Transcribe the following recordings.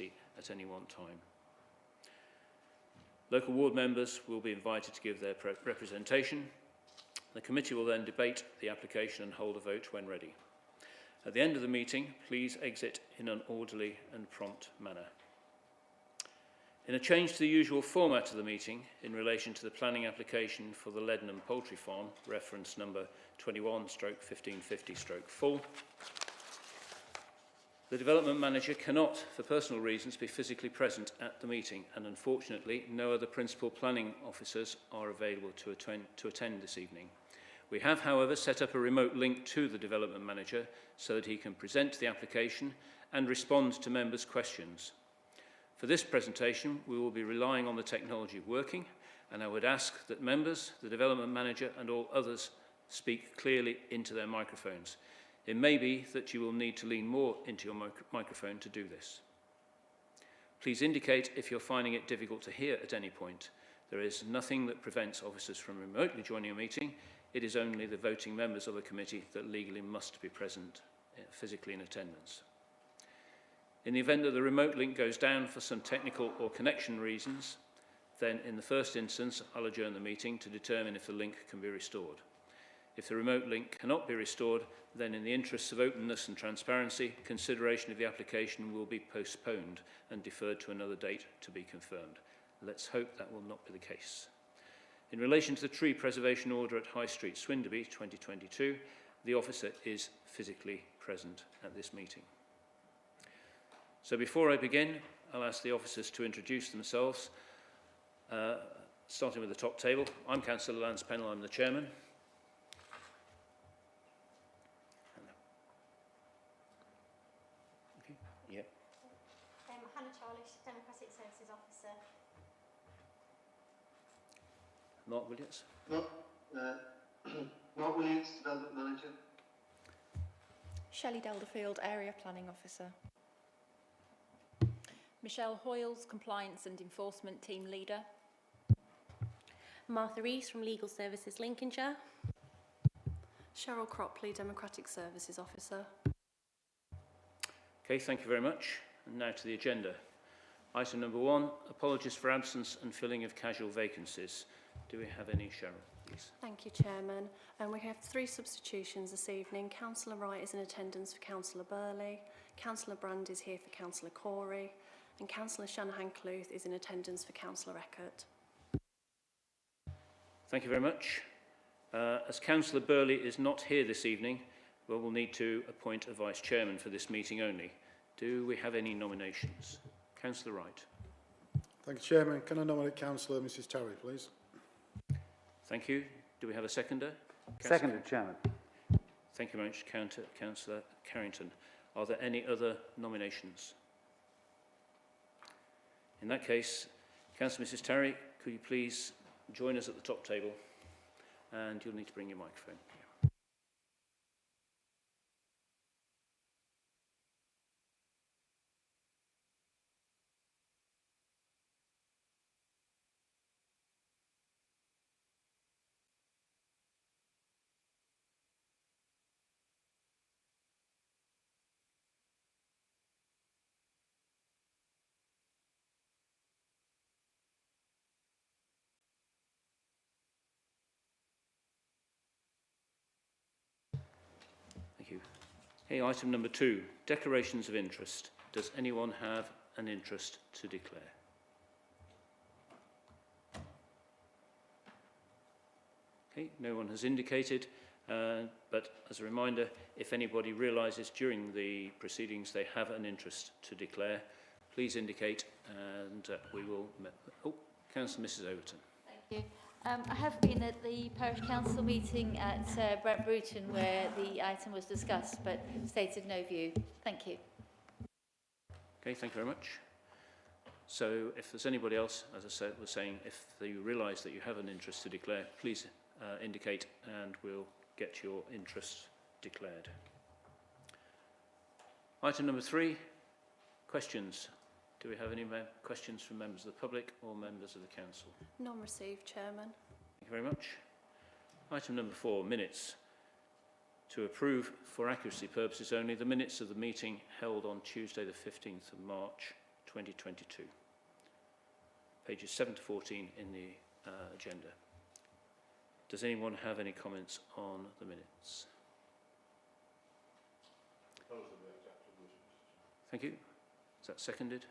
at any one time. Local ward members will be invited to give their representation. The committee will then debate the application and hold a vote when ready. At the end of the meeting, please exit in an orderly and prompt manner. In a change to the usual format of the meeting in relation to the planning application for the Leadenham Poultry Farm, reference number 21/1550/full, the development manager cannot, for personal reasons, be physically present at the meeting, and unfortunately no other principal planning officers are available to attend this evening. We have, however, set up a remote link to the development manager so that he can present the application and respond to members' questions. For this presentation, we will be relying on the technology working, and I would ask that members, the development manager, and all others speak clearly into their microphones. It may be that you will need to lean more into your microphone to do this. Please indicate if you're finding it difficult to hear at any point. There is nothing that prevents officers from remotely joining a meeting. It is only the voting members of the committee that legally must be present physically in attendance. In the event that the remote link goes down for some technical or connection reasons, then in the first instance, I'll adjourn the meeting to determine if the link can be restored. If the remote link cannot be restored, then in the interests of openness and transparency, consideration of the application will be postponed and deferred to another date to be confirmed. Let's hope that will not be the case. In relation to the tree preservation order at High Street, Swinderby, 2022, the officer is physically present at this meeting. So before I begin, I'll ask the officers to introduce themselves, starting with the top table. I'm Councillor Lance Pennell, I'm the chairman. Okay. Yeah. Hannah Charlish, Democratic Services Officer. Mark Williams. Mark Williams, Development Manager. Shelley Delderfield, Area Planning Officer. Michelle Hoyles, Compliance and Enforcement Team Leader. Martha Rees from Legal Services Lincolnshire. Cheryl Cropley, Democratic Services Officer. Okay, thank you very much. And now to the agenda. Item number 1, apologies for absence and filling of casual vacancies. Do we have any, Cheryl, please? Thank you, Chairman. We have 3 substitutions this evening. Councillor Wright is in attendance for Councillor Burley. Councillor Brand is here for Councillor Corey. And Councillor Shanahan-Cluth is in attendance for Councillor Eckert. Thank you very much. As Councillor Burley is not here this evening, we'll need to appoint a Vice Chairman for this meeting only. Do we have any nominations? Councillor Wright. Thank you, Chairman. Can I nominate Councillor Mrs Terry, please? Thank you. Do we have a seconder? Seconded, Chairman. Thank you very much, Councillor Carrington. Are there any other nominations? In that case, Councillor Mrs Terry, could you please join us at the top table? And you'll need to bring your microphone. Okay, item number 2, declarations of interest. Does anyone have an interest to declare? Okay, no one has indicated, but as a reminder, if anybody realises during the proceedings they have an interest to declare, please indicate and we will... Oh, Councillor Mrs Overton. Thank you. I have been at the Parish Council meeting at Brent Bruton where the item was discussed, but stated no view. Thank you. Okay, thank you very much. So if there's anybody else, as I was saying, if you realise that you have an interest to declare, please indicate and we'll get your interest declared. Item number 3, questions. Do we have any questions from members of the public or members of the council? None received, Chairman. Thank you very much. Item number 4, minutes. To approve, for accuracy purposes only, the minutes of the meeting held on Tuesday the 15th of March 2022. Pages 7 to 14 in the agenda. Does anyone have any comments on the minutes? Thank you. Is that seconded?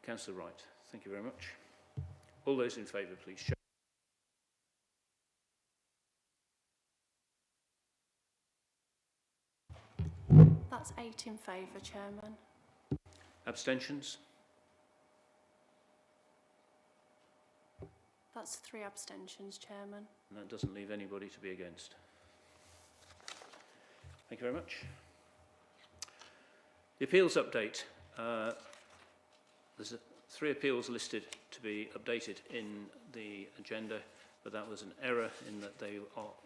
Councillor Wright, thank you very much. All those in favour, please show. That's 8 in favour, Chairman. Abstentions? That's 3 abstentions, Chairman. And that doesn't leave anybody to be against. Thank you very much. The appeals update. There's 3 appeals listed to be updated in the agenda, but that was an error in that they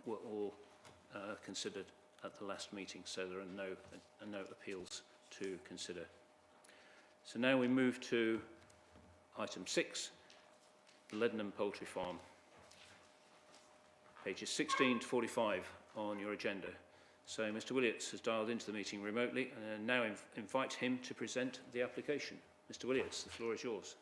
were all considered at the last meeting, so there are no appeals to consider. So now we move to item 6, the Leadenham Poultry Farm. Pages 16 to 45 on your agenda. So Mr Willits has dialed into the meeting remotely, and now invite him to present the application. Mr Willits, the floor is yours.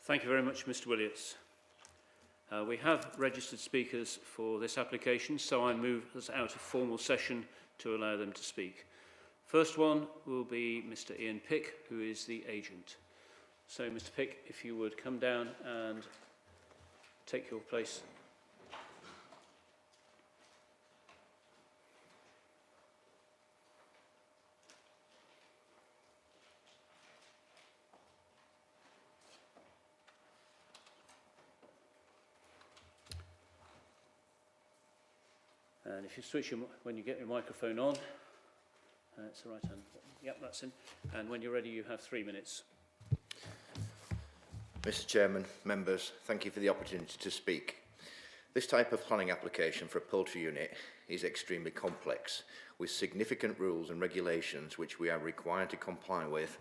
Thank you very much, Mr Williams. We have registered speakers for this application, so I move us out of formal session to allow them to speak. First one will be Mr Ian Pick, who is the agent. So, Mr Pick, if you would come down and take your place. And if you switch when you get your microphone on, it's the right hand. Yep, that's in. And when you're ready, you have 3 minutes. Mr Chairman, members, thank you for the opportunity to speak. This type of planning application for a poultry unit is extremely complex, with significant rules and regulations which we are required to comply with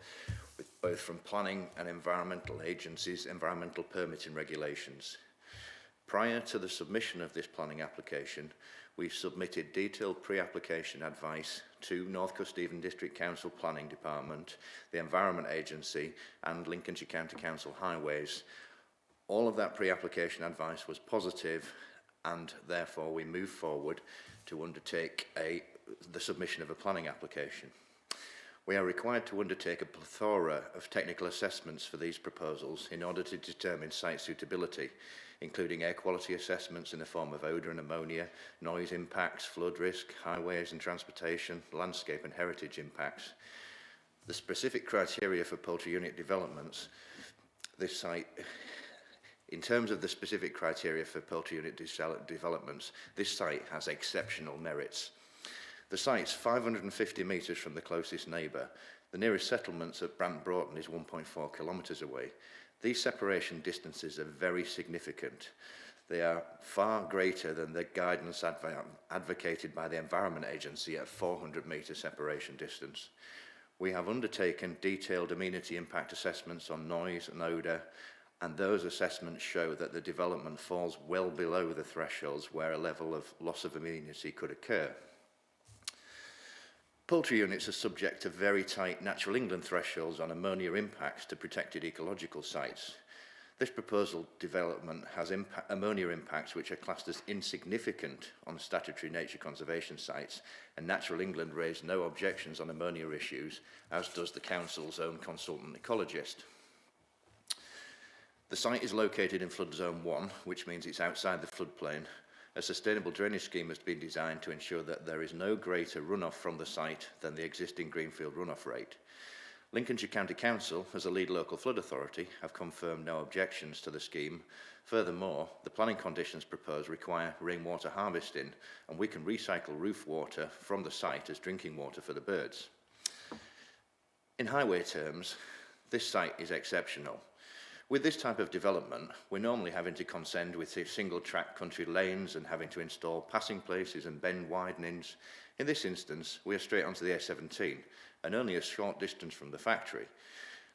both from planning and environmental agencies' environmental permitting regulations. Prior to the submission of this planning application, we've submitted detailed pre-application advice to North Custeven District Council Planning Department, the Environment Agency and Lincolnshire County Council Highways. All of that pre-application advice was positive, and therefore we move forward to undertake the submission of a planning application. We are required to undertake a plethora of technical assessments for these proposals in order to determine site suitability, including air quality assessments in the form of odour and ammonia, noise impacts, flood risk, highways and transportation, landscape and heritage impacts. The specific criteria for poultry unit developments, this site, in terms of the specific criteria for poultry unit developments, this site has exceptional merits. The site's 550 metres from the closest neighbour. The nearest settlements at Brant Broughton is 1.4 kilometres away. These separation distances are very significant. They are far greater than the guidance advocated by the Environment Agency at 400 metre separation distance. We have undertaken detailed amenity impact assessments on noise and odour, and those assessments show that the development falls well below the thresholds where a level of loss of amenity could occur. Poultry units are subject to very tight Natural England thresholds on ammonia impacts to protected ecological sites. This proposal development has ammonia impacts which are classed as insignificant on statutory nature conservation sites, and Natural England raised no objections on ammonia issues, as does the Council's own consultant ecologist. The site is located in flood zone 1, which means it's outside the floodplain. A sustainable drainage scheme has been designed to ensure that there is no greater runoff from the site than the existing greenfield runoff rate. Lincolnshire County Council, as a lead local flood authority, have confirmed no objections to the scheme. Furthermore, the planning conditions proposed require rainwater harvesting, and we can recycle roof water from the site as drinking water for the birds. In highway terms, this site is exceptional. With this type of development, we're normally having to contend with single-track country lanes and having to install passing places and bend widenings. In this instance, we are straight onto the A17 and only a short distance from the factory.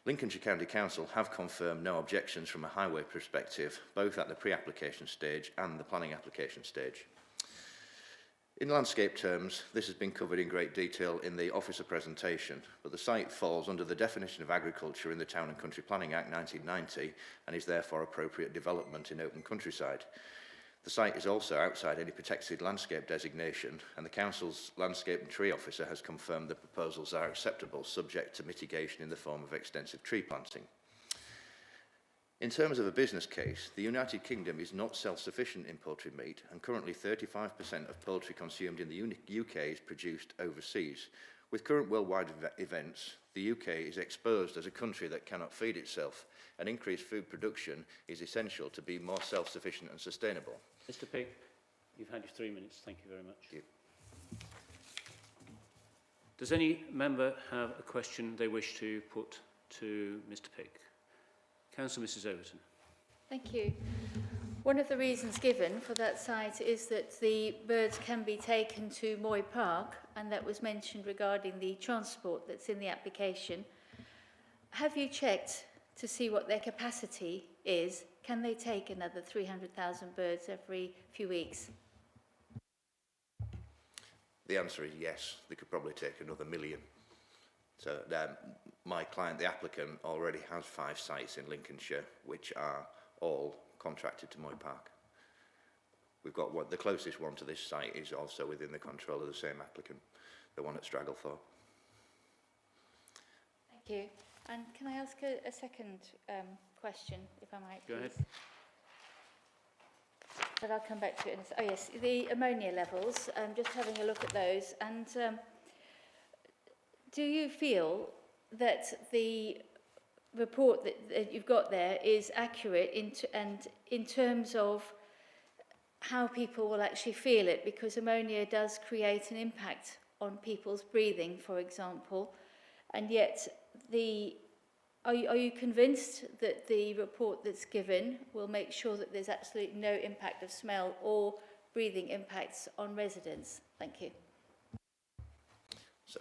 Lincolnshire County Council have confirmed no objections from a highway perspective, both at the pre-application stage and the planning application stage. In landscape terms, this has been covered in great detail in the officer presentation, but the site falls under the definition of agriculture in the Town and Country Planning Act 1990 and is therefore appropriate development in open countryside. The site is also outside any protected landscape designation, and the Council's landscape and tree officer has confirmed the proposals are acceptable, subject to mitigation in the form of extensive tree planting. In terms of a business case, the United Kingdom is not self-sufficient in poultry meat, and currently 35% of poultry consumed in the UK is produced overseas. With current worldwide events, the UK is exposed as a country that cannot feed itself, and increased food production is essential to be more self-sufficient and sustainable. Mr Pick, you've had your 3 minutes. Thank you very much. Thank you. Does any member have a question they wish to put to Mr Pick? Councillor Mrs Overton. Thank you. One of the reasons given for that site is that the birds can be taken to Moy Park, and that was mentioned regarding the transport that's in the application. Have you checked to see what their capacity is? Can they take another 300,000 birds every few weeks? The answer is yes. They could probably take another 1 million. So my client, the applicant, already has 5 sites in Lincolnshire, which are all contracted to Moy Park. We've got the closest one to this site is also within the control of the same applicant, the one at Stragglethorpe. Thank you. And can I ask a second question, if I might, please? Go ahead. But I'll come back to it in a second. Oh, yes, the ammonia levels, just having a look at those. And do you feel that the report that you've got there is accurate in terms of how people will actually feel it? Because ammonia does create an impact on people's breathing, for example, and yet are you convinced that the report that's given will make sure that there's absolutely no impact of smell or breathing impacts on residents? Thank you. So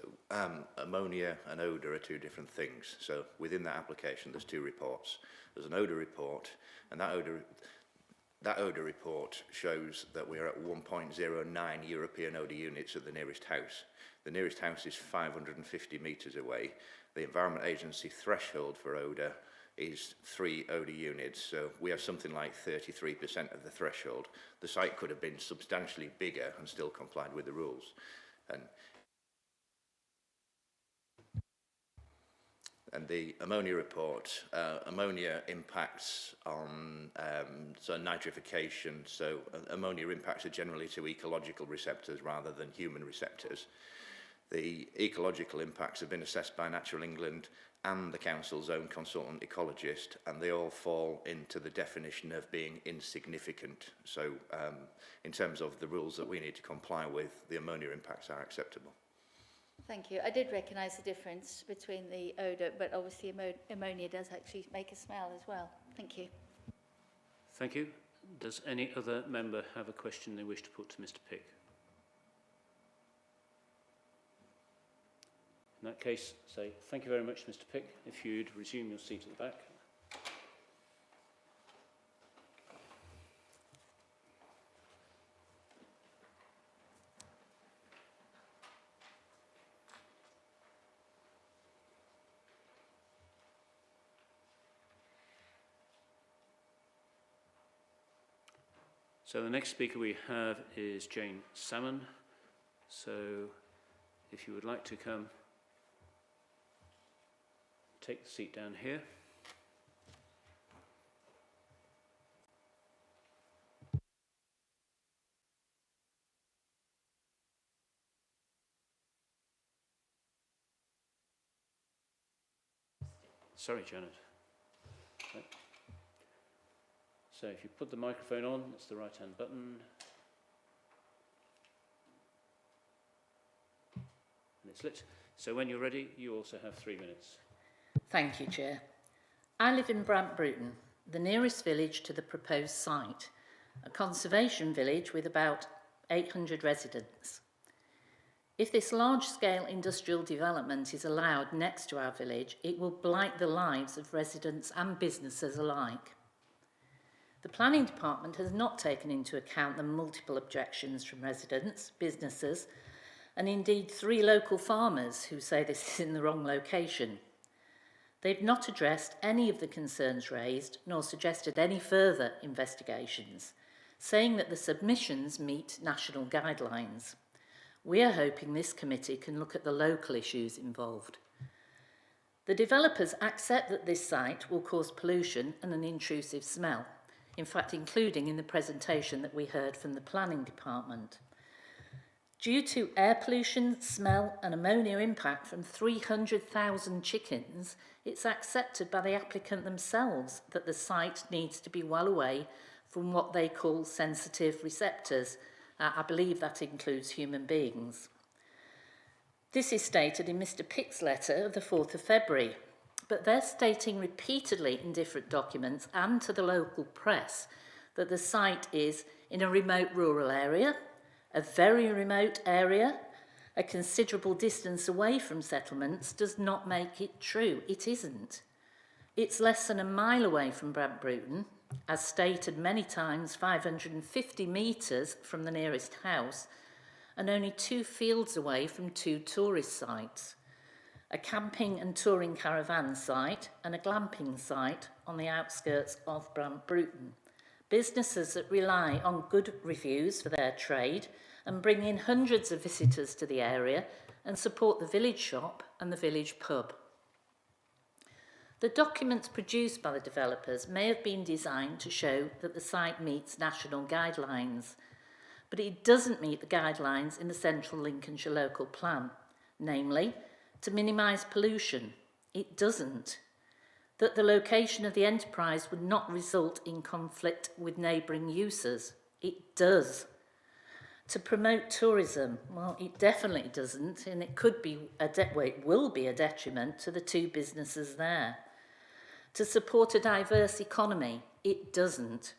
ammonia and odour are 2 different things. So within that application, there's 2 reports. There's an odour report, and that odour report shows that we're at 1.09 European odour units at the nearest house. The nearest house is 550 metres away. The Environment Agency threshold for odour is 3 odour units, so we have something like 33% of the threshold. The site could have been substantially bigger and still complied with the rules. And the ammonia report, ammonia impacts on so nitrification, so ammonia impacts are generally to ecological receptors rather than human receptors. The ecological impacts have been assessed by Natural England and the Council's own consultant ecologist, and they all fall into the definition of being insignificant. So in terms of the rules that we need to comply with, the ammonia impacts are acceptable. Thank you. I did recognise the difference between the odour, but obviously ammonia does actually make a smell as well. Thank you. Thank you. Does any other member have a question they wish to put to Mr. Pick? In that case, say thank you very much, Mr. Pick. If you'd resume your seat at the back. So the next speaker we have is Jane Salmon. So if you would like to come, take the seat down here. Sorry, Janet. Right. So if you put the microphone on, that's the right-hand button. And it's lit. So when you're ready, you also have 3 minutes. Thank you, Chair. I live in Brant Bruton, the nearest village to the proposed site, a conservation village with about 800 residents. If this large-scale industrial development is allowed next to our village, it will blight the lives of residents and businesses alike. The Planning Department has not taken into account the multiple objections from residents, businesses, and indeed 3 local farmers who say this is in the wrong location. They've not addressed any of the concerns raised, nor suggested any further investigations, saying that the submissions meet national guidelines. We are hoping this committee can look at the local issues involved. The developers accept that this site will cause pollution and an intrusive smell, in fact including in the presentation that we heard from the Planning Department. Due to air pollution, smell and ammonia impact from 300,000 chickens, it's accepted by the applicant themselves that the site needs to be well away from what they call sensitive receptors. I believe that includes human beings. This is stated in Mr. Pick's letter of the 4th of February, but they're stating repeatedly in different documents and to the local press that the site is in a remote rural area, a very remote area, a considerable distance away from settlements does not make it true. It isn't. It's less than a mile away from Brant Bruton, as stated many times 550 metres from the nearest house, and only 2 fields away from 2 tourist sites. a camping and touring caravan site and a glamping site on the outskirts of Bruton. Businesses that rely on good reviews for their trade and bring in hundreds of visitors to the area and support the village shop and the village pub. The documents produced by the developers may have been designed to show that the site meets national guidelines, but it doesn't meet the guidelines in the Central Lincolnshire Local Plan, namely, to minimise pollution. It doesn't. That the location of the enterprise would not result in conflict with neighbouring uses. It does. To promote tourism, well, it definitely doesn't, and it could be it will be a detriment to the two businesses there. To support a diverse economy, it doesn't.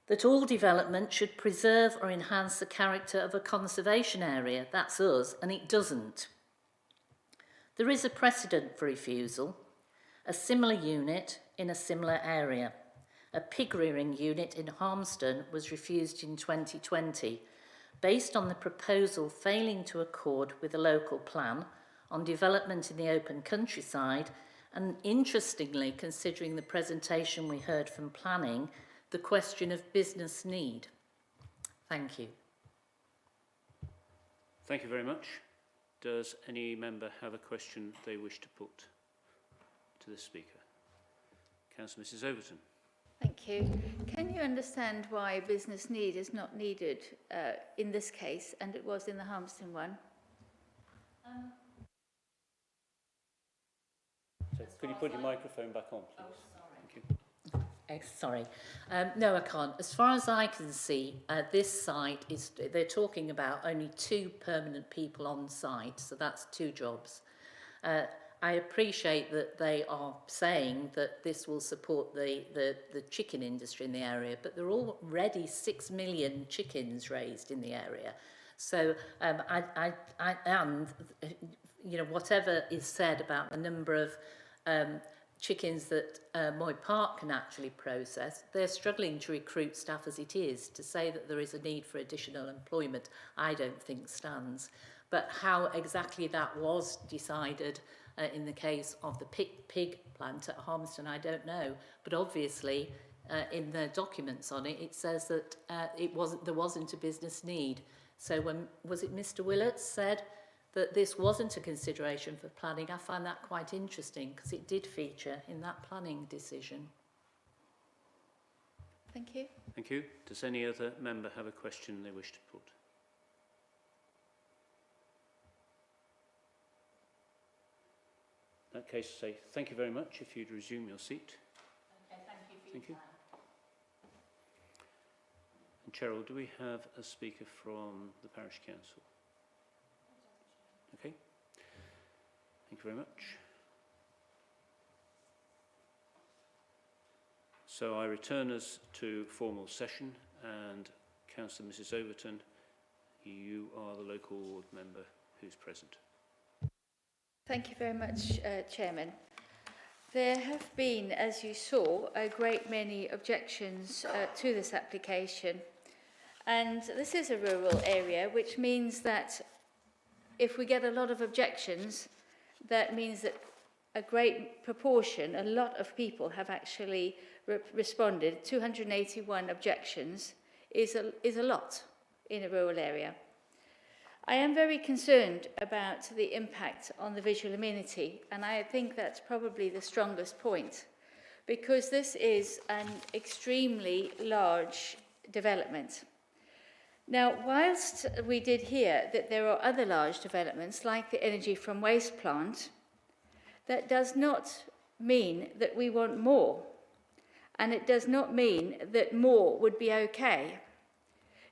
That all development should preserve or enhance the character of a conservation area, that's us, and it doesn't. There is a precedent for refusal, a similar unit in a similar area. A pig rearing unit in Harmston was refused in 2020 based on the proposal failing to accord with the local plan on development in the open countryside, and interestingly, considering the presentation we heard from planning, the question of business need. Thank you. Thank you very much. Does any member have a question they wish to put to the speaker? Councillor Mrs Overton. Thank you. Can you understand why business need is not needed in this case and it was in the Harmston one? So could you put your microphone back on, please? Oh, sorry. Thank you. Sorry. No, I can't. As far as I can see, this site is, they're talking about only 2 permanent people on site, so that's 2 jobs. I appreciate that they are saying that this will support the chicken industry in the area, but there are already 6 million chickens raised in the area. So and you know, whatever is said about the number of chickens that Moy Park can actually process, they're struggling to recruit staff as it is. To say that there is a need for additional employment, I don't think stands. But how exactly that was decided in the case of the pig plant at Harmston, I don't know. But obviously, in the documents on it, it says that there wasn't a business need. So when, was it Mr Willett said that this wasn't a consideration for planning? I find that quite interesting because it did feature in that planning decision. Thank you. Thank you. Does any other member have a question they wish to put? In that case, say thank you very much if you'd resume your seat. Okay, thank you for Thank your you. time. And Cheryl, do we have a speaker from the Parish Council? Okay. Thank you very much. So I return us to formal session, and Councillor Mrs Overton, you are the local ward member who's present. Thank you very much, Chairman. There have been, as you saw, a great many objections to this application. And this is a rural area, which means that if we get a lot of objections, that means that a great proportion, a lot of people have actually responded. 281 objections is a lot in a rural area. I am very concerned about the impact on the visual amenity, and I think that's probably the strongest point, because this is an extremely large development. Now, whilst we did hear that there are other large developments, like the energy from waste plant, that does not mean that we want more, and it does not mean that more would be okay.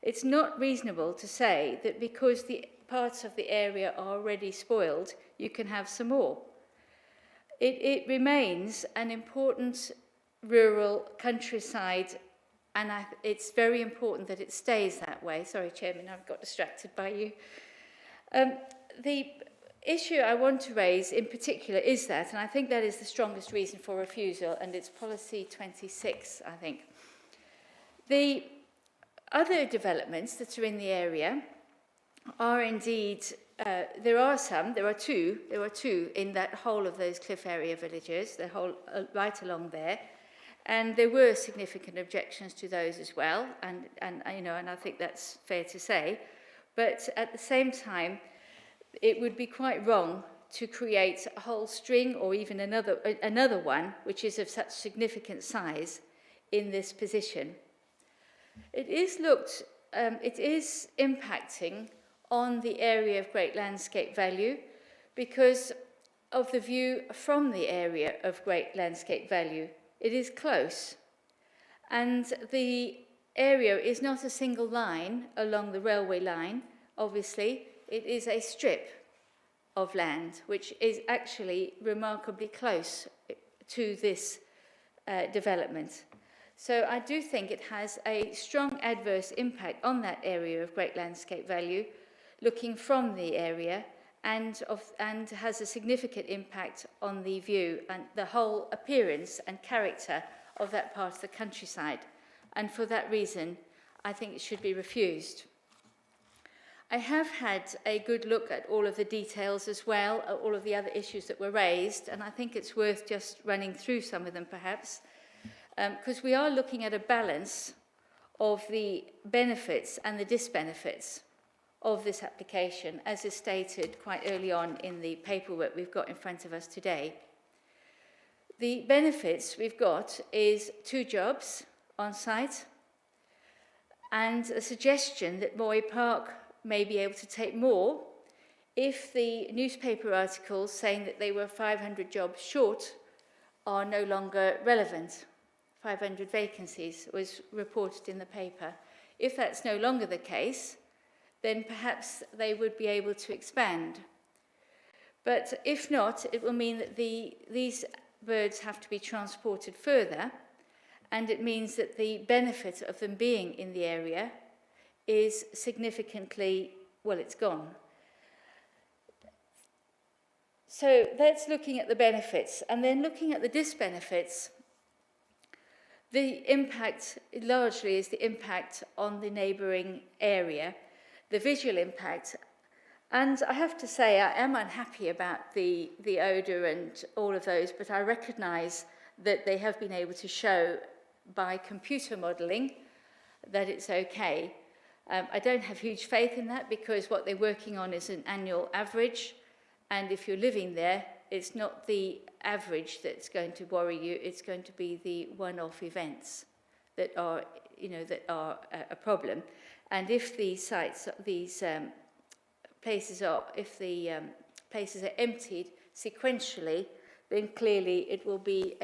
It's not reasonable to say that because the parts of the area are already spoiled, you can have some more. It remains an important rural countryside, and it's very important that it stays that way. Sorry, Chairman, I've got distracted by you. The issue I want to raise in particular is that, and I think that is the strongest reason for refusal, and it's policy 26, I think. The other developments that are in the area are indeed there are two in that whole of those cliff area villages, the whole right along there, and there were significant objections to those as well, and I think that's fair to say. But at the same time, it would be quite wrong to create a whole string or even another one which is of such significant size in this position. It is impacting on the area of great landscape value because of the view from the area of great landscape value. It is close, and the area is not a single line along the railway line, obviously. It is a strip of land, which is actually remarkably close to this development. So I do think it has a strong adverse impact on that area of great landscape value, looking from the area, and has a significant impact on the view and the whole appearance and character of that part of the countryside. And for that reason, I think it should be refused. I have had a good look at all of the details as well, at all of the other issues that were raised, and I think it's worth just running through some of them perhaps, because we are looking at a balance of the benefits and the disbenefits of this application, as is stated quite early on in the paperwork we've got in front of us today. The benefits we've got is 2 jobs on site and a suggestion that Moy Park may be able to take more if the newspaper articles saying that they were 500 jobs short are no longer relevant. 500 vacancies was reported in the paper. If that's no longer the case, then perhaps they would be able to expand. But if not, it will mean that these birds have to be transported further, and it means that the benefit of them being in the area is significantly, well, it's gone. So that's looking at the benefits, and then looking at the disbenefits. The impact largely is the impact on the neighbouring area, the visual impact. And I have to say, I am unhappy about the odour and all of those, but I recognise that they have been able to show by computer modelling that it's okay. I don't have huge faith in that because what they're working on is an annual average, and if you're living there, it's not the average that's going to worry you, it's going to be the one-off events that are, a problem. And if these sites, places are emptied sequentially, then clearly it will be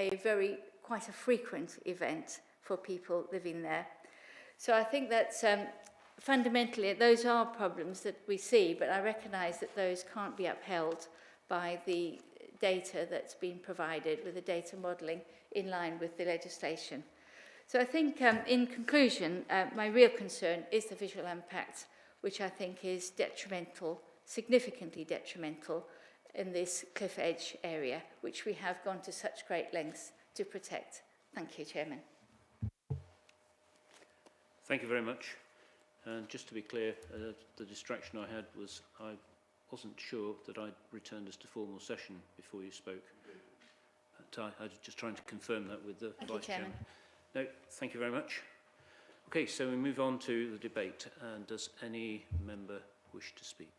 quite a frequent event for people living there. So I think that's fundamentally, those are problems that we see, but I recognise that those can't be upheld by the data that's been provided with the data modelling in line with the legislation. So I think, in conclusion, my real concern is the visual impact, which I think is detrimental, significantly detrimental in this cliff edge area, which we have gone to such great lengths to protect. Thank you, Chairman. Thank you very much. And just to be clear, the distraction I had was I wasn't sure that I'd returned us to formal session before you spoke. I was just trying to confirm that with the Vice Chairman. No, thank you very much. Okay, so we move on to the debate. And does any member wish to speak?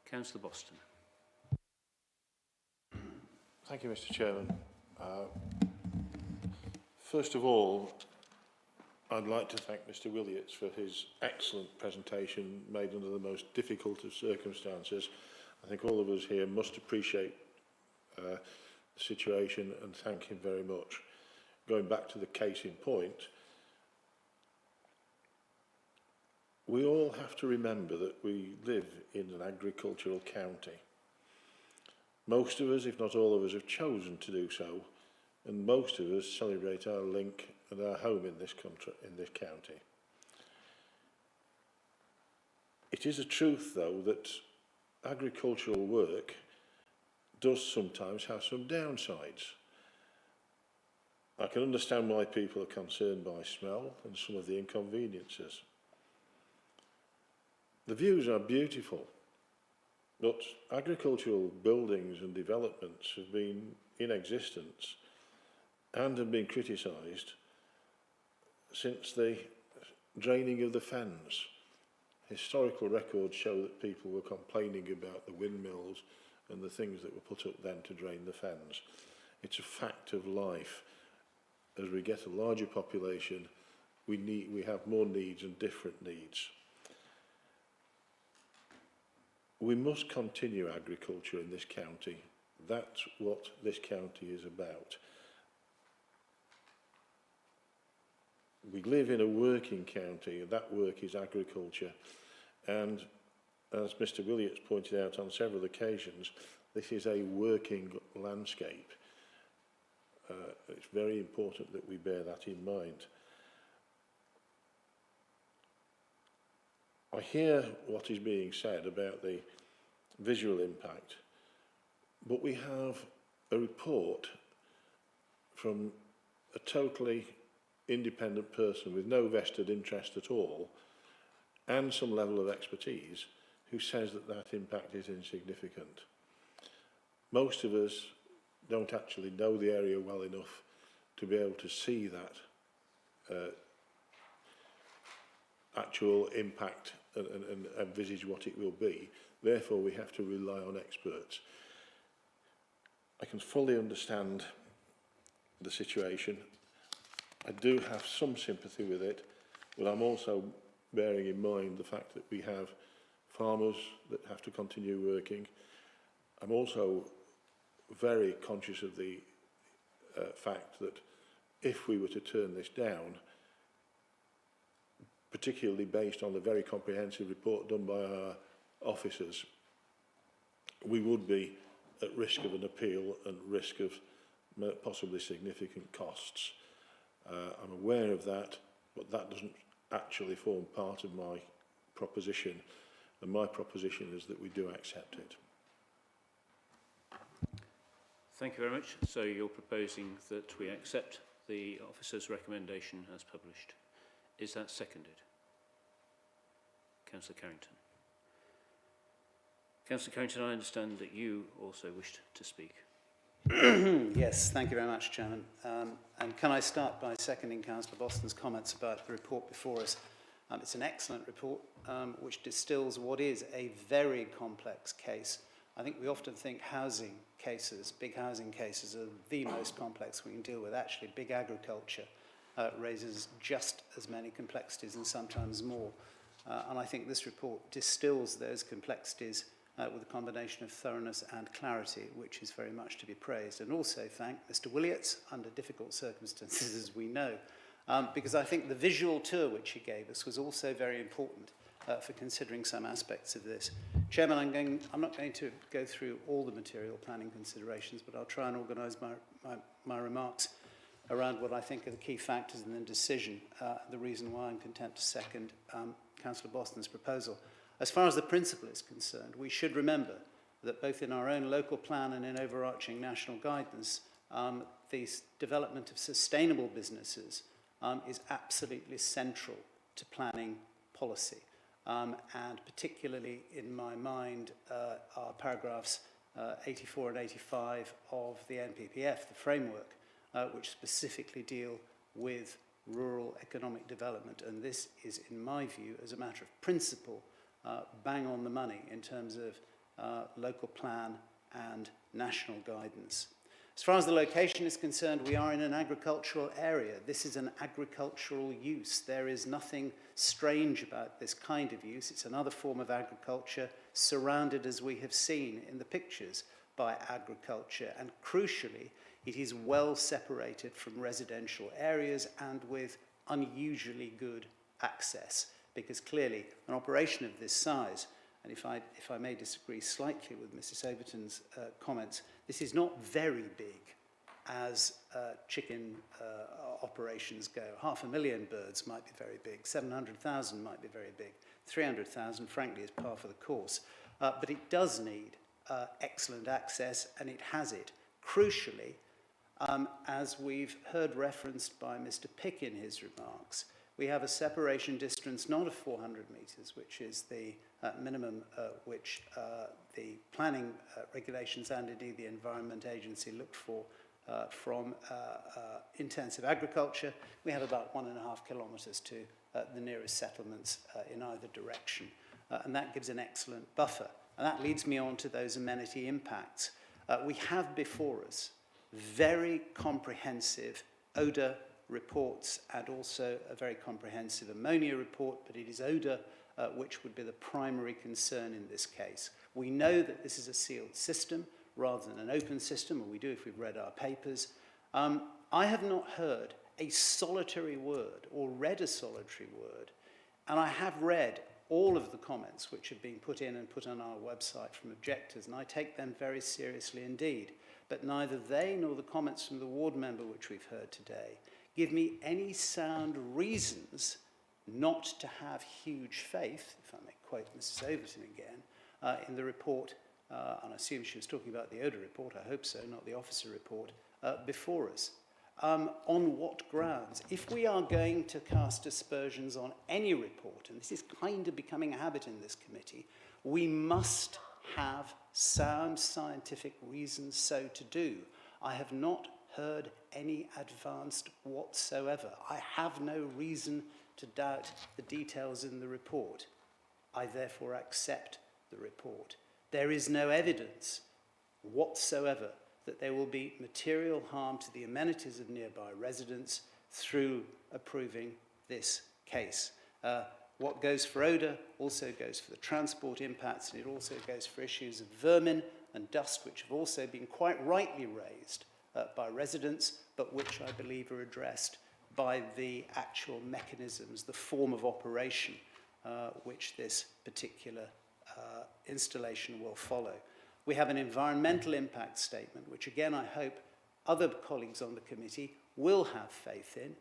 Councillor Boston. Thank you, Mr. Chairman. First of all, I'd like to thank Mr. Williots for his excellent presentation made under the most difficult of circumstances. I think all of us here must appreciate the situation and thank him very much. Going back to the case in point, we all have to remember that we live in an agricultural county. Most of us, if not all of us, have chosen to do so, and most of us celebrate our link and our home in this country, in this county. It is a truth, though, that agricultural work does sometimes have some downsides. I can understand why people are concerned by smell and some of the inconveniences. The views are beautiful, but agricultural buildings and developments have been in existence and have been criticised since the draining of the fens. Historical records show that people were complaining about the windmills and the things that were put up then to drain the fens. It's a fact of life. As we get a larger population, we have more needs and different needs. We must continue agriculture in this county. That's what this county is about. We live in a working county, and that work is agriculture. And as Mr. Williams pointed out on several occasions, this is a working landscape. It's very important that we bear that in mind. I hear what is being said about the visual impact, but we have a report from a totally independent person with no vested interest at all and some level of expertise who says that that impact is insignificant. Most of us don't actually know the area well enough to be able to see that actual impact and envisage what it will be. Therefore, we have to rely on experts. I can fully understand the situation. I do have some sympathy with it, but I'm also bearing in mind the fact that we have farmers that have to continue working. I'm also very conscious of the fact that if we were to turn this down, particularly based on the very comprehensive report done by our officers, we would be at risk of an appeal and risk of possibly significant costs. I'm aware of that, but that doesn't actually form part of my proposition, and my proposition is that we do accept it. Thank you very much. So you're proposing that we accept the officer's recommendation as published. Is that seconded? Councillor Carrington. Councillor Carrington, I understand that you also wished to speak. Yes, thank you very much, Chairman. And can I start by seconding Councillor Boston's comments about the report before us? It's an excellent report which distills what is a very complex case. I think we often think housing cases, big housing cases, are the most complex we can deal with. Actually, big agriculture raises just as many complexities and sometimes more. And I think this report distills those complexities with a combination of thoroughness and clarity, which is very much to be praised. And also thank Mr. Williams, under difficult circumstances, as we know, because I think the visual tour which he gave us was also very important for considering some aspects of this. Chairman, I'm not going to go through all the material planning considerations, but I'll try and organise my remarks around what I think are the key factors in the decision, the reason why I'm content to second Councillor Boston's proposal. As far as the principle is concerned, we should remember that both in our own local plan and in overarching national guidance, the development of sustainable businesses is absolutely central to planning policy. And particularly in my mind are paragraphs 84 and 85 of the NPPF, the framework, which specifically deal with rural economic development. And this is, in my view, as a matter of principle, bang on the money in terms of local plan and national guidance. As far as the location is concerned, we are in an agricultural area. This is an agricultural use. There is nothing strange about this kind of use. It's another form of agriculture surrounded, as we have seen in the pictures, by agriculture. And crucially, it is well separated from residential areas and with unusually good access, because clearly an operation of this size, and if I may disagree slightly with Mrs. Overton's comments, this is not very big as chicken operations go. 500,000 birds might be very big, 700,000 might be very big, 300,000 frankly is par for the course. But it does need excellent access, and it has it. Crucially, As we've heard referenced by Mr. Pick in his remarks, we have a separation distance not of 400 metres, which is the minimum which the planning regulations and indeed the Environment Agency look for from intensive agriculture. We have about 1.5 kilometres to the nearest settlements in either direction, and that gives an excellent buffer. And that leads me on to those amenity impacts. We have before us very comprehensive odour reports and also a very comprehensive ammonia report, but it is odour which would be the primary concern in this case. We know that this is a sealed system rather than an open system, or we do if we've read our papers. I have not heard a solitary word or read a solitary word, and I have read all of the comments which have been put in and put on our website from objectors, and I take them very seriously indeed. But neither they nor the comments from the ward member which we've heard today give me any sound reasons not to have huge faith, if I may quote Mrs. Overton again, in the report, and I assume she was talking about the odour report, I hope so, not the officer report, before us. On what grounds? If we are going to cast aspersions on any report, and this is kind of becoming a habit in this committee, we must have sound scientific reasons so to do. I have not heard any advanced whatsoever. I have no reason to doubt the details in the report. I therefore accept the report. There is no evidence whatsoever that there will be material harm to the amenities of nearby residents through approving this case. What goes for odour also goes for the transport impacts, and it also goes for issues of vermin and dust, which have also been quite rightly raised by residents, but which I believe are addressed by the actual mechanisms, the form of operation which this particular installation will follow. We have an environmental impact statement, which again I hope other colleagues on the committee will have faith in.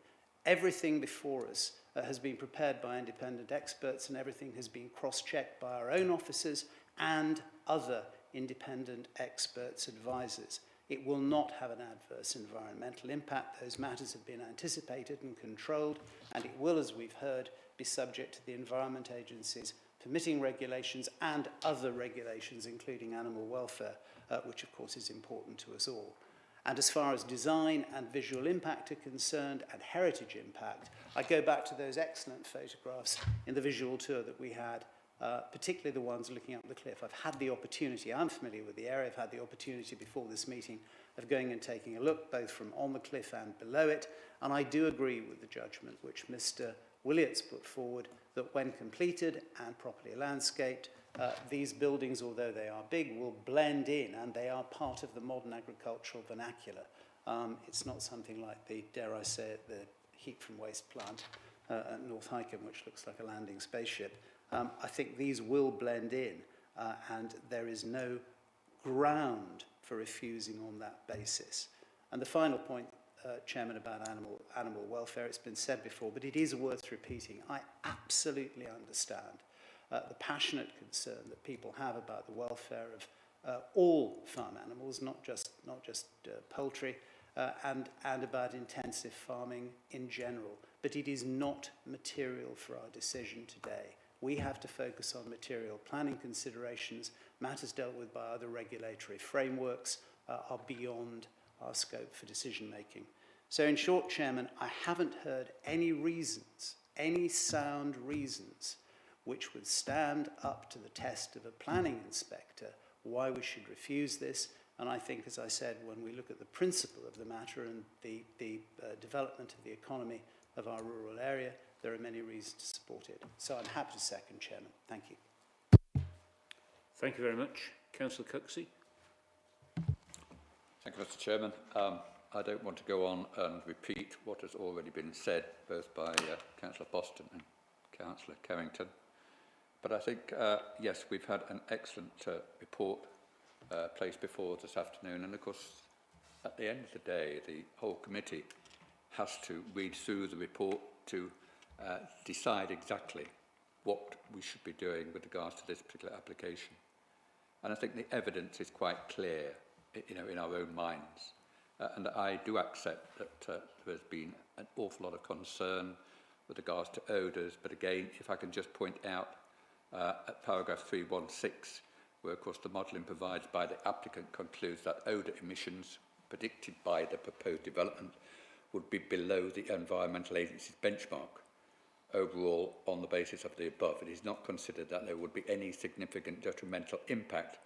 Everything before us has been prepared by independent experts, and everything has been cross-checked by our own officers and other independent experts, advisors. It will not have an adverse environmental impact. Those matters have been anticipated and controlled, and it will, as we've heard, be subject to the Environment Agency's permitting regulations and other regulations, including animal welfare, which of course is important to us all. And as far as design and visual impact are concerned, and heritage impact, I go back to those excellent photographs in the visual tour that we had, particularly the ones looking up the cliff. I've had the opportunity, I'm familiar with the area, I've had the opportunity before this meeting of going and taking a look, both from on the cliff and below it, and I do agree with the judgment which Mr. Williott's put forward, that when completed and properly landscaped, these buildings, although they are big, will blend in, and they are part of the modern agricultural vernacular. It's not something like the, dare I say it, the heat from waste plant at North Hykeham, which looks like a landing spaceship. I think these will blend in, and there is no ground for refusing on that basis. And the final point, Chairman, about animal welfare, it's been said before, but it is worth repeating. I absolutely understand the passionate concern that people have about the welfare of all farm animals, not just poultry, and about intensive farming in general. But it is not material for our decision today. We have to focus on material planning considerations. Matters dealt with by other regulatory frameworks are beyond our scope for decision making. So in short, Chairman, I haven't heard any reasons, any sound reasons, which would stand up to the test of a planning inspector why we should refuse this. And I think, as I said, when we look at the principle of the matter and the development of the economy of our rural area, there are many reasons to support it. So I'm happy to second, Chairman. Thank you. Thank you very much. Councillor Cuxey. Thank you, Mr. Chairman. I don't want to go on and repeat what has already been said, both by Councillor Boston and Councillor Carrington. But I think, yes, we've had an excellent report placed before us this afternoon. And of course, at the end of the day, the whole committee has to read through the report to decide exactly what we should be doing with regards to this particular application. And I think the evidence is quite clear, in our own minds. And I do accept that there has been an awful lot of concern with regards to odours, but again, if I can just point out at paragraph 316, where of course the modelling provides by the applicant concludes that odour emissions predicted by the proposed development would be below the Environmental Agency's benchmark. Overall, on the basis of the above, it is not considered that there would be any significant detrimental impact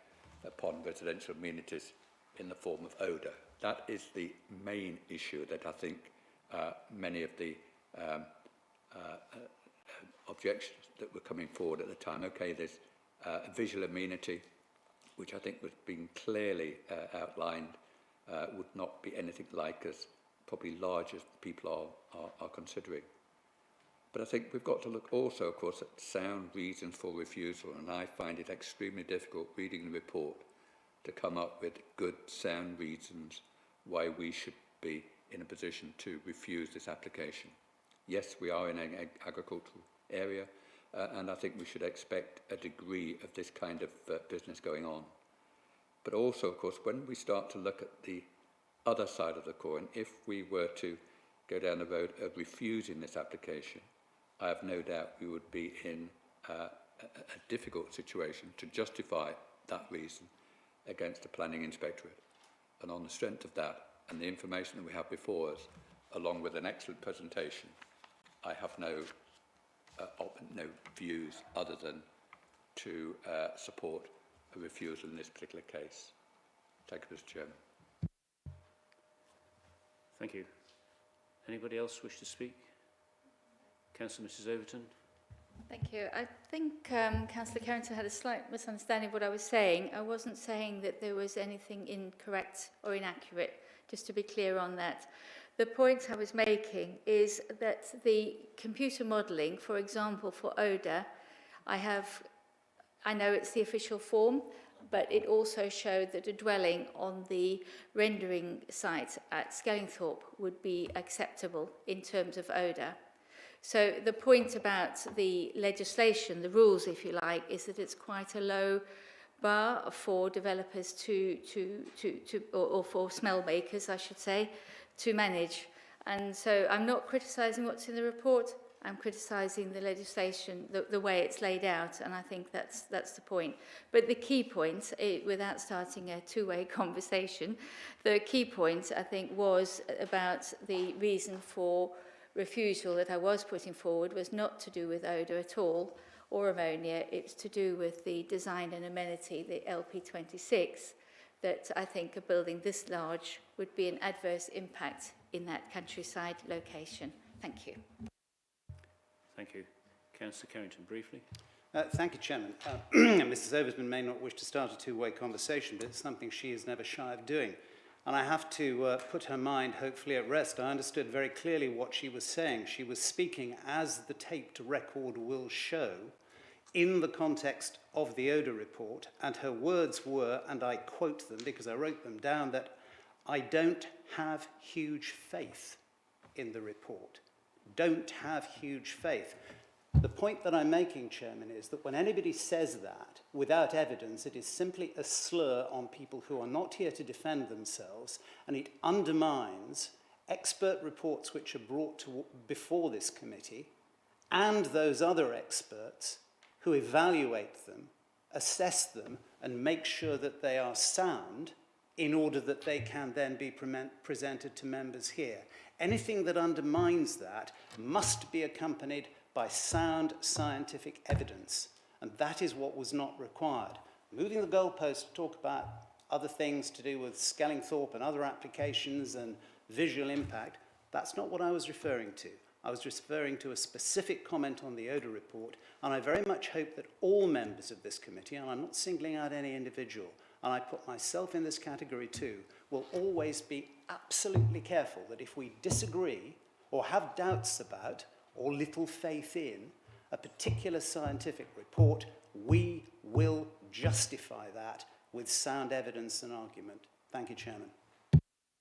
upon residential amenities in the form of odour. That is the main issue that I think many of the objections that were coming forward at the time. Okay, there's a visual amenity, which I think was being clearly outlined, would not be anything like as probably large as people are considering. But I think we've got to look also, of course, at sound reasons for refusal, and I find it extremely difficult reading the report to come up with good sound reasons why we should be in a position to refuse this application. Yes, we are in an agricultural area, and I think we should expect a degree of this kind of business going on. But also, of course, when we start to look at the other side of the coin, if we were to go down the road of refusing this application, I have no doubt we would be in a difficult situation to justify that reason against the planning inspectorate. And on the strength of that and the information that we have before us, along with an excellent presentation, I have no views other than to support a refusal in this particular case. Thank you, Mr. Chairman. Thank you. Anybody else wish to speak? Councillor Mrs Overton. Thank you. I think Councillor Carrington had a slight misunderstanding of what I was saying. I wasn't saying that there was anything incorrect or inaccurate, just to be clear on that. The point I was making is that the computer modelling, for example, for odour, I know it's the official form, but it also showed that a dwelling on the rendering site at Skellingthorpe would be acceptable in terms of odour. So the point about the legislation, the rules, if you like, is that it's quite a low bar for developers or for smell makers, I should say, to manage. And so I'm not criticising what's in the report. I'm criticising the legislation, the way it's laid out, and I think that's the point. But the key point, without starting a two-way conversation, the key point, I think, was about the reason for refusal that I was putting forward was not to do with odour at all, or ammonia. It's to do with the design and amenity, the LP26, that I think a building this large would be an adverse impact in that countryside location. Thank you. Thank you. Councillor Carrington, briefly. Thank you, Chairman. Mrs Overton may not wish to start a two-way conversation, but it's something she is never shy of doing. And I have to put her mind hopefully at rest. I understood very clearly what she was saying. She was speaking, as the taped record will show, in the context of the odour report, and her words were, and I quote them because I wrote them down, that I don't have huge faith in the report. Don't have huge faith. The point that I'm making, Chairman, is that when anybody says that without evidence, it is simply a slur on people who are not here to defend themselves, and it undermines expert reports which are brought before this committee and those other experts who evaluate them, assess them, and make sure that they are sound in order that they can then be presented to members here. Anything that undermines that must be accompanied by sound scientific evidence, and that is what was not required. Moving the goalpost to talk about other things to do with Skellingthorpe and other applications and visual impact, that's not what I was referring to. I was referring to a specific comment on the odour report, and I very much hope that all members of this committee, and I'm not singling out any individual, and I put myself in this category too, will always be absolutely careful that if we disagree or have doubts about or little faith in a particular scientific report, we will justify that with sound evidence and argument. Thank you, Chairman.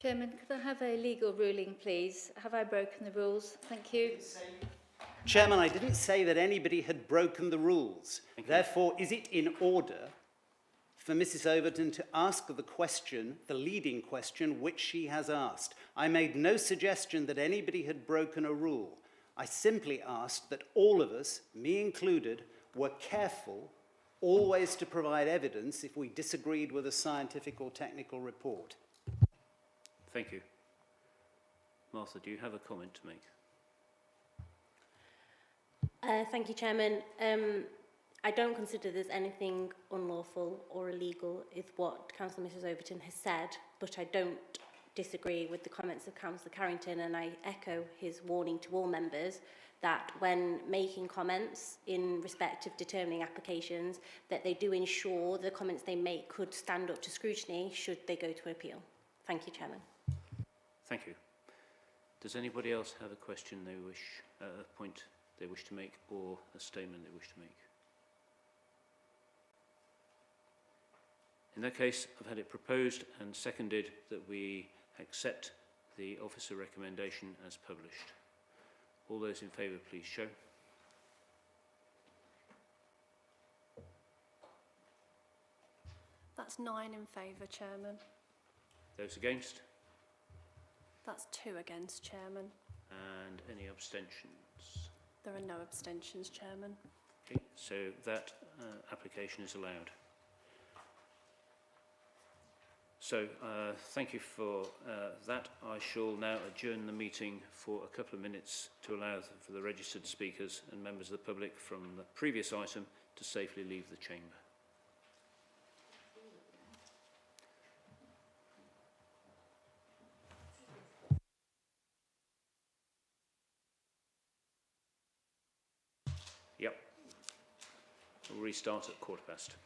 Chairman, could I have a legal ruling, please? Have I broken the rules? Thank you. Chairman, I didn't say that anybody had broken the rules. Therefore, is it in order for Mrs. Overton to ask the question, the leading question, which she has asked. I made no suggestion that anybody had broken a rule. I simply asked that all of us, me included, were careful always to provide evidence if we disagreed with a scientific or technical report. Thank you. Martha, do you have a comment to make? Thank you, Chairman. I don't consider there's anything unlawful or illegal with what Councillor Mrs Overton has said, but I don't disagree with the comments of Councillor Carrington, and I echo his warning to all members that when making comments in respect of determining applications, that they do ensure the comments they make could stand up to scrutiny should they go to appeal. Thank you, Chairman. Thank you. Does anybody else have a question they wish, a point they wish to make, or a statement they wish to make? In that case, I've had it proposed and seconded that we accept the officer recommendation as published. All those in favour, please show. That's 9 in favour, Chairman. Those against? That's 2 against, Chairman. And any abstentions? There are no abstentions, Chairman. Okay, so that application is allowed. So thank you for that. I shall now adjourn the meeting for a couple of minutes to allow for the registered speakers and members of the public from the previous item to safely leave the chamber. Yep. We'll restart at 15:15.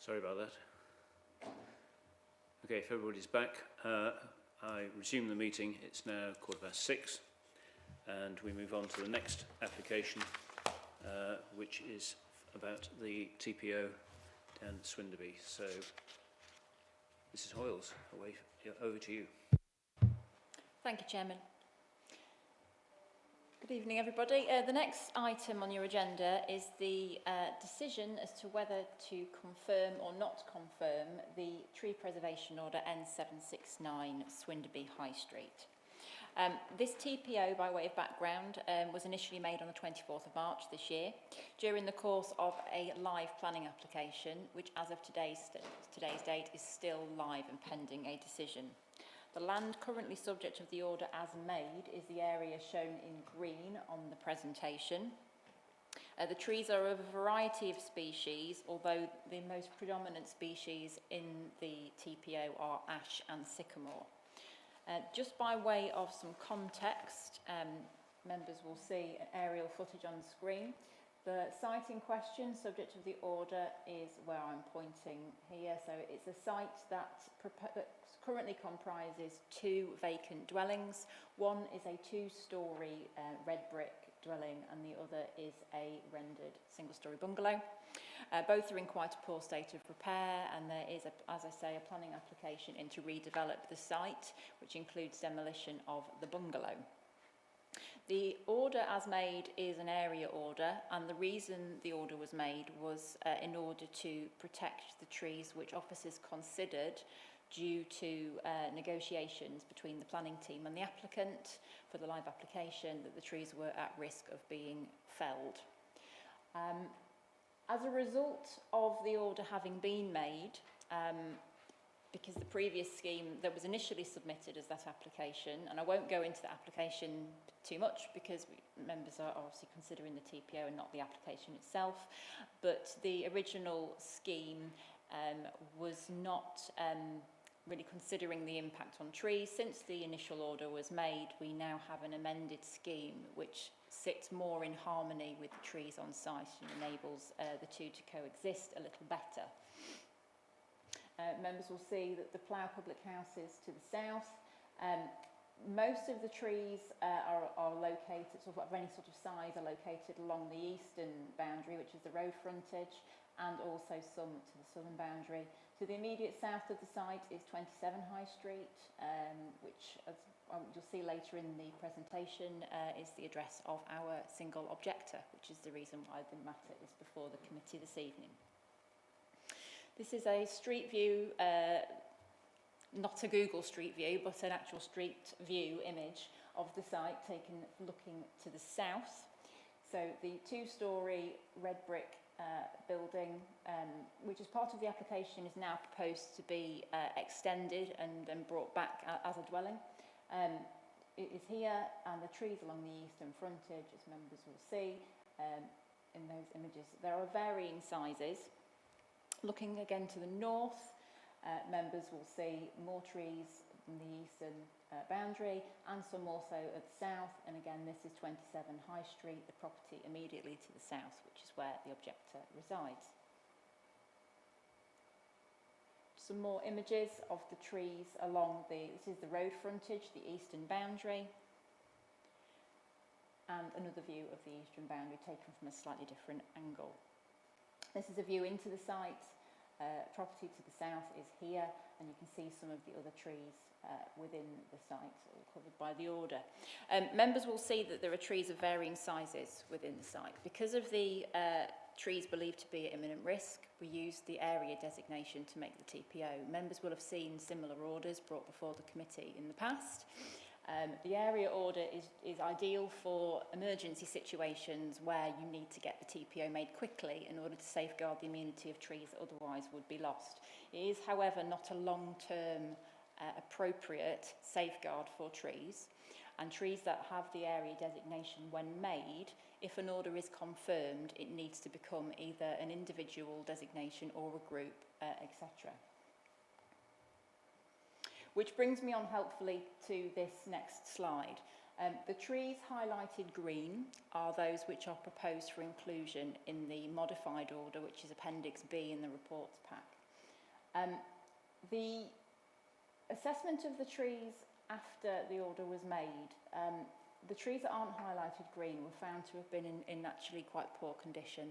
Sorry about that. Okay, if everybody's back, I resume the meeting. It's now 6:15, and we move on to the next application, which is about the TPO down at Swinderby. So, Mrs. Hoyles, over to you. Thank you, Chairman. Good evening, everybody. The next item on your agenda is the decision as to whether to confirm or not confirm the tree preservation order N769 Swinderby High Street. This TPO, by way of background, was initially made on the 24th of March this year during the course of a live planning application, which as of today's date is still live and pending a decision. The land currently subject of the order as made is the area shown in green on the presentation. The trees are of a variety of species, although the most predominant species in the TPO are ash and sycamore. Just by way of some context, members will see an aerial footage on the screen. The site in question, subject to the order, is where I'm pointing here. So it's a site that currently comprises 2 vacant dwellings. One is a 2-storey red brick dwelling and the other is a rendered single-storey bungalow. Both are in quite a poor state of repair, and there is, as I say, a planning application in to redevelop the site, which includes demolition of the bungalow. The order as made is an area order, and the reason the order was made was in order to protect the trees which officers considered due to negotiations between the planning team and the applicant for the live application that the trees were at risk of being felled. As a result of the order having been made, because the previous scheme that was initially submitted as that application, and I won't go into the application too much because members are obviously considering the TPO and not the application itself, but the original scheme was not really considering the impact on trees. Since the initial order was made, we now have an amended scheme which sits more in harmony with the trees on site and enables the two to coexist a little better. Members will see that the Plough Public House is to the south. Most of the trees are located, sort of any sort of size, are located along the eastern boundary, which is the road frontage, and also some to the southern boundary. To the immediate south of the site is 27 High Street, which, as you'll see later in the presentation, is the address of our single objector, which is the reason why the matter is before the committee this evening. This is a street view, not a Google Street View, but an actual street view image of the site taken looking to the south. So the 2-storey red brick building, which is part of the application, is now proposed to be extended and then brought back as a dwelling. It is here, and the trees along the eastern frontage, as members will see in those images, there are varying sizes. Looking again to the north, members will see more trees in the eastern boundary and some also at the south, and again this is 27 High Street, the property immediately to the south, which is where the objector resides. Some more images of the trees along this is the road frontage, the eastern boundary, and another view of the eastern boundary taken from a slightly different angle. This is a view into the site. Property to the south is here, and you can see some of the other trees within the site, all covered by the order. Members will see that there are trees of varying sizes within the site. Because of the trees believed to be at imminent risk, we used the area designation to make the TPO. Members will have seen similar orders brought before the committee in the past. The area order is ideal for emergency situations where you need to get the TPO made quickly in order to safeguard the immunity of trees that otherwise would be lost. It is, however, not a long-term appropriate safeguard for trees, and trees that have the area designation when made, if an order is confirmed, it needs to become either an individual designation or a group, etc. Which brings me on helpfully to this next slide. The trees highlighted green are those which are proposed for inclusion in the modified order, which is Appendix B in the reports pack. The assessment of the trees after the order was made, the trees that aren't highlighted green were found to have been in actually quite poor condition.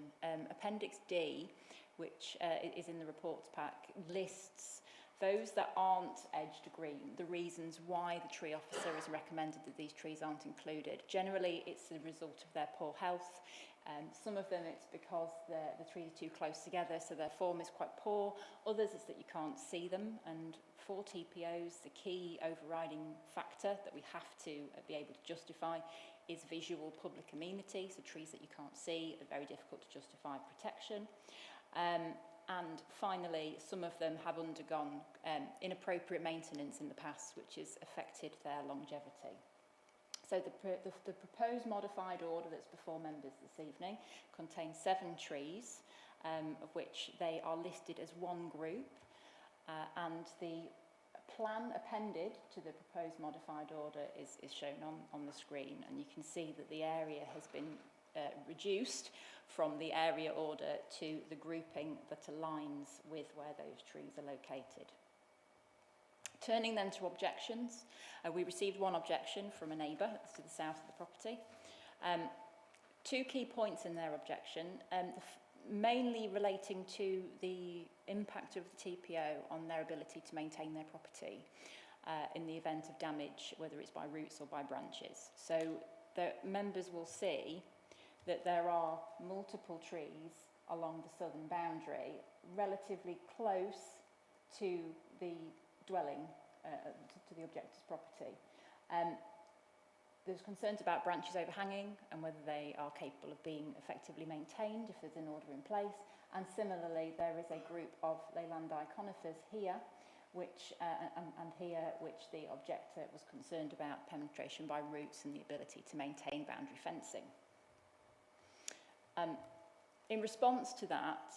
Appendix D, which is in the reports pack, lists those that aren't edged green, the reasons why the tree officer has recommended that these trees aren't included. Generally, it's the result of their poor health. Some of them it's because the trees are too close together, so their form is quite poor. Others is that you can't see them, and for TPOs, the key overriding factor that we have to be able to justify is visual public amenity, so trees that you can't see are very difficult to justify protection. And finally, some of them have undergone inappropriate maintenance in the past, which has affected their longevity. So the proposed modified order that's before members this evening contains 7 trees, of which they are listed as one group, and the plan appended to the proposed modified order is shown on the screen, and you can see that the area has been reduced from the area order to the grouping that aligns with where those trees are located. Turning then to objections, we received one objection from a neighbour to the south of the property. Two key points in their objection, mainly relating to the impact of the TPO on their ability to maintain their property in the event of damage, whether it's by roots or by branches. So the members will see that there are multiple trees along the southern boundary, relatively close to the dwelling, to the objector's property. There's concerns about branches overhanging and whether they are capable of being effectively maintained if there's an order in place. And similarly, there is a group of Leylandii conifers here, which which the objector was concerned about penetration by roots and the ability to maintain boundary fencing. In response to that,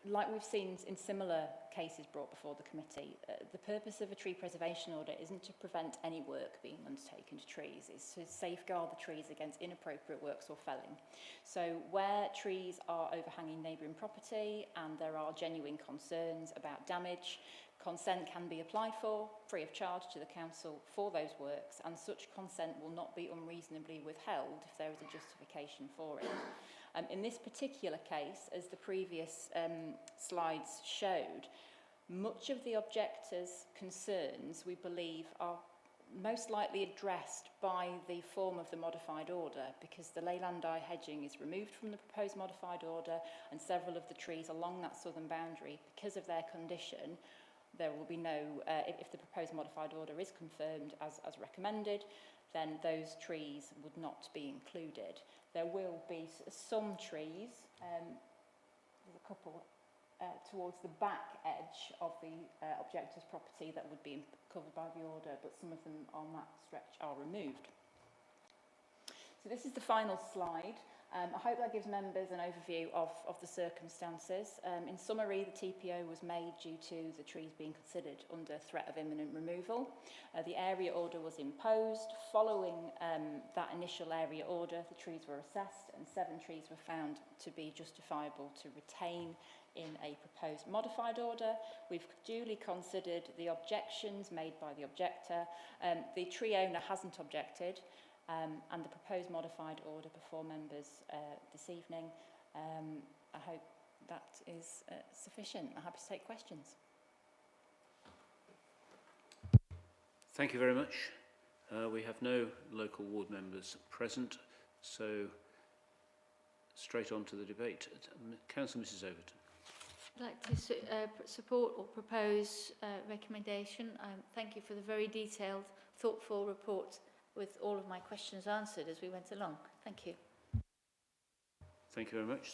like we've seen in similar cases brought before the committee, the purpose of a tree preservation order isn't to prevent any work being undertaken to trees, it's to safeguard the trees against inappropriate works or felling. So where trees are overhanging neighbouring property and there are genuine concerns about damage, consent can be applied for, free of charge to the council for those works, and such consent will not be unreasonably withheld if there is a justification for it. In this particular case, as the previous slides showed, much of the objector's concerns, we believe, are most likely addressed by the form of the modified order, because the Leylandii hedging is removed from the proposed modified order, and several of the trees along that southern boundary, because of their condition, there will be no, if the proposed modified order is confirmed as recommended, then those trees would not be included. There will be some trees, there's a couple towards the back edge of the objector's property that would be covered by the order, but some of them on that stretch are removed. So this is the final slide. I hope that gives members an overview of the circumstances. In summary, the TPO was made due to the trees being considered under threat of imminent removal. The area order was imposed. Following that initial area order, the trees were assessed and 7 trees were found to be justifiable to retain in a proposed modified order. We've duly considered the objections made by the objector. The tree owner hasn't objected. And the proposed modified order before members this evening. I hope that is sufficient. I'm happy to take questions. Thank you very much. We have no local ward members present, so straight on to the debate. Councillor Mrs Overton. I'd like to support or propose recommendation. Thank you for the very detailed, thoughtful report with all of my questions answered as we went along. Thank you. Thank you very much.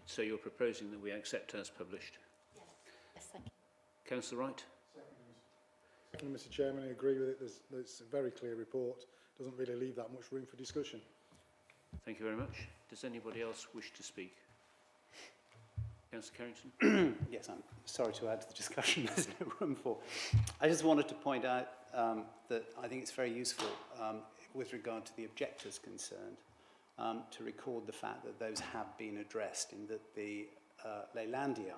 So you're proposing that we accept as published? Yes. Yes, thank you. Councillor Wright? Second, Mr Chairman, I agree with it. There's a very clear report. Doesn't really leave that much room for discussion. Thank you very much. Does anybody else wish to speak? Councillor Carrington? Yes, I'm sorry to add to the discussion there's no room for. I just wanted to point out that I think it's very useful with regard to the objectors concerned to record the fact that those have been addressed, in that the Leylandii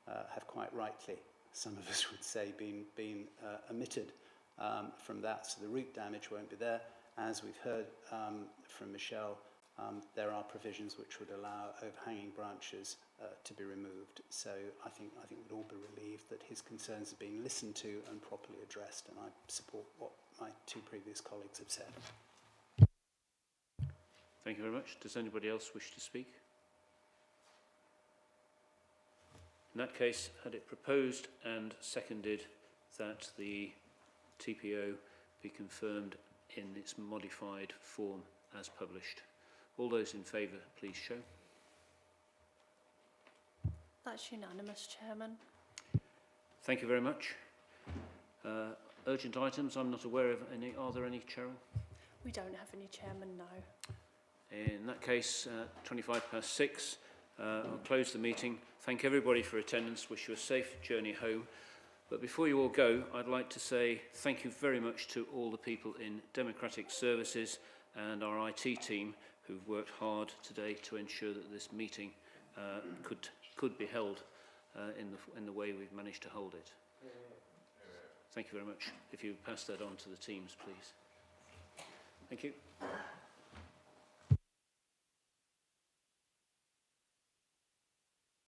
have quite rightly, some of us would say, been omitted from that, so the root damage won't be there. As we've heard from Michelle, there are provisions which would allow overhanging branches to be removed. So I think we'd all be relieved that his concerns have been listened to and properly addressed, and I support what my 2 previous colleagues have said. Thank you very much. Does anybody else wish to speak? In that case, had it proposed and seconded that the TPO be confirmed in its modified form as published. All those in favour, please show. That's unanimous, Chairman. Thank you very much. Urgent items, I'm not aware of any. Are there any, Cheryl? We don't have any, Chairman, no. In that case, 6:25, I'll close the meeting. Thank everybody for attendance. Wish you a safe journey home. But before you all go, I'd like to say thank you very much to all the people in Democratic Services and our IT team who've worked hard today to ensure that this meeting could be held in the way we've managed to hold it. Thank you very much. If you pass that on to the teams, please. Thank you.